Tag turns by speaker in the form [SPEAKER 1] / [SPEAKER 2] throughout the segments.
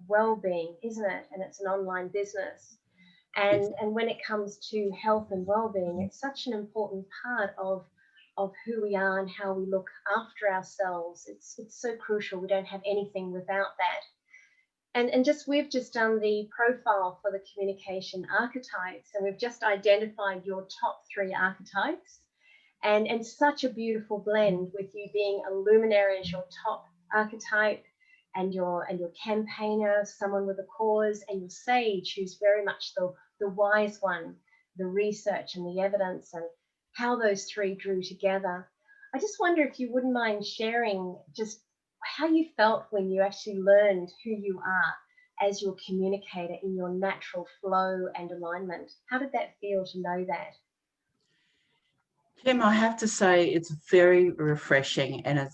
[SPEAKER 1] well-being, isn't it? And it's an online business.
[SPEAKER 2] Yes.
[SPEAKER 1] And when it comes to health and well-being, it's such an important part of who we are and how we look after ourselves. It's so crucial. We don't have anything without that. And just we've just done the profile for the communication archetypes, and we've just identified your top 3 archetypes, and such a beautiful blend with you being a luminary as your top archetype, and your campaigner, someone with a cause, and your sage, who's very much the wise one, the research and the evidence, and how those 3 drew together. I just wonder if you wouldn't mind sharing just how you felt when you actually learned who you are as your communicator in your natural flow and alignment. How did that feel to know that?
[SPEAKER 2] Kim, I have to say it's very refreshing, and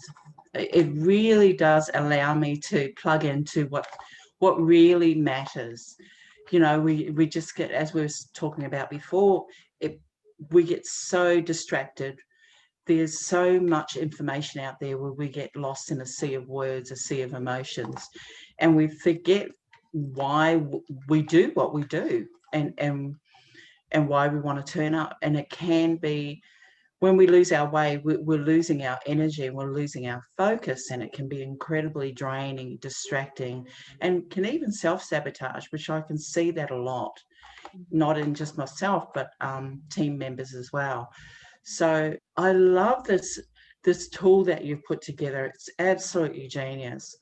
[SPEAKER 2] it really does allow me to plug into what really matters. You know, we just get, as we were talking about before, we get so distracted. There's so much information out there where we get lost in a sea of words, a sea of emotions, and we forget why we do what we do, and why we want to turn up. And it can be, when we lose our way, we're losing our energy, we're losing our focus, and it can be incredibly draining, distracting, and can even self-sabotage, which I can see that a lot, not in just myself, but team members as well. So I love this tool that you've put together. It's absolutely genius.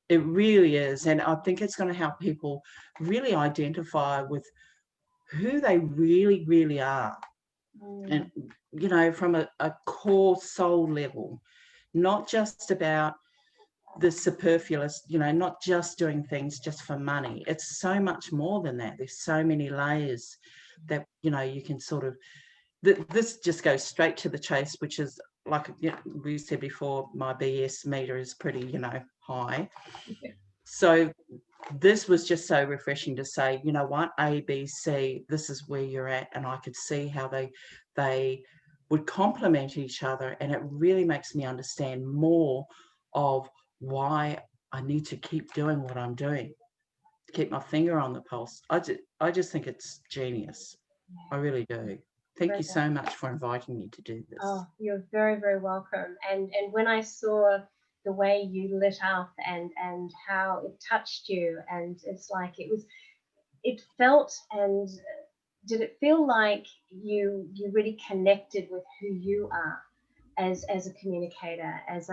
[SPEAKER 2] It really is. And I think it's going to help people really identify with who they really, really are. And, you know, from a core soul level, not just about the superfluous, you know, not just doing things just for money. It's so much more than that. There's so many layers that, you know, you can sort of, this just goes straight to the chase, which is like, you know, we said before, my BS meter is pretty, you know, high. So this was just so refreshing to say, you know what, A, B, C, this is where you're at. And I could see how they would complement each other. And it really makes me understand more of why I need to keep doing what I'm doing, keep my finger on the pulse. I just think it's genius. I really do. Thank you so much for inviting me to do this.
[SPEAKER 1] Oh, you're very, very welcome. And when I saw the way you lit up and how it touched you, and it's like it felt, and did it feel like you really connected with who you are as a communicator, as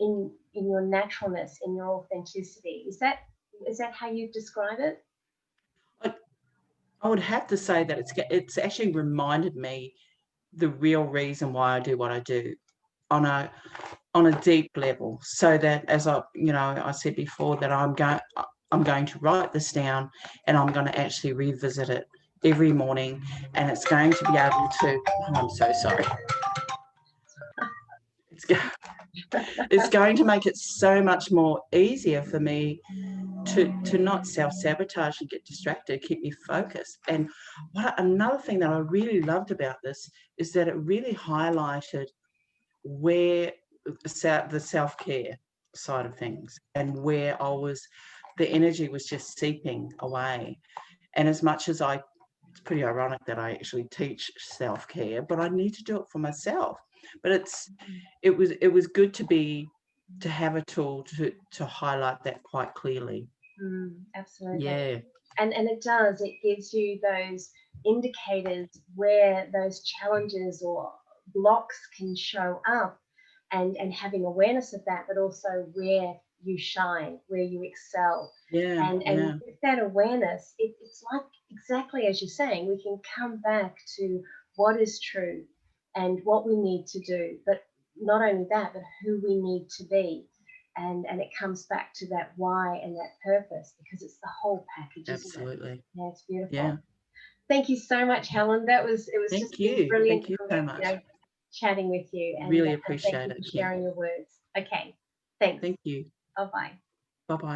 [SPEAKER 1] in your naturalness, in your authenticity? Is that how you describe it?
[SPEAKER 2] I would have to say that it's actually reminded me the real reason why I do what I do on a deep level, so that, as I said before, that I'm going to write this down, and I'm going to actually revisit it every morning, and it's going to be able to, oh, I'm so sorry. It's going to make it so much more easier for me to not self-sabotage and get distracted, keep me focused. And another thing that I really loved about this is that it really highlighted where the self-care side of things, and where the energy was just seeping away. And as much as it's pretty ironic that I actually teach self-care, but I need to do it for myself. But it was good to have a tool to highlight that quite clearly.
[SPEAKER 1] Absolutely.
[SPEAKER 2] Yeah.
[SPEAKER 1] And it gives you those indicators where those challenges or blocks can show up, and having awareness of that, but also where you shine, where you excel.
[SPEAKER 2] Yeah.
[SPEAKER 1] And with that awareness, it's like exactly as you're saying, we can come back to what is true and what we need to do, but not only that, but who we need to be. And it comes back to that why and that purpose, because it's the whole package, isn't it?
[SPEAKER 2] Absolutely.
[SPEAKER 1] Yeah, it's beautiful.
[SPEAKER 2] Yeah.
[SPEAKER 1] Thank you so much, Helen. It was
[SPEAKER 2] Thank
[SPEAKER 1] just
[SPEAKER 2] you.
[SPEAKER 1] brilliant.
[SPEAKER 2] Thank you so much.
[SPEAKER 1] Chatting with you, and
[SPEAKER 2] Really
[SPEAKER 1] thank
[SPEAKER 2] appreciate
[SPEAKER 1] you
[SPEAKER 2] it,
[SPEAKER 1] for
[SPEAKER 2] Kim.
[SPEAKER 1] sharing your words. Okay, thanks.
[SPEAKER 2] Thank you.
[SPEAKER 1] Bye bye.
[SPEAKER 2] Bye-bye.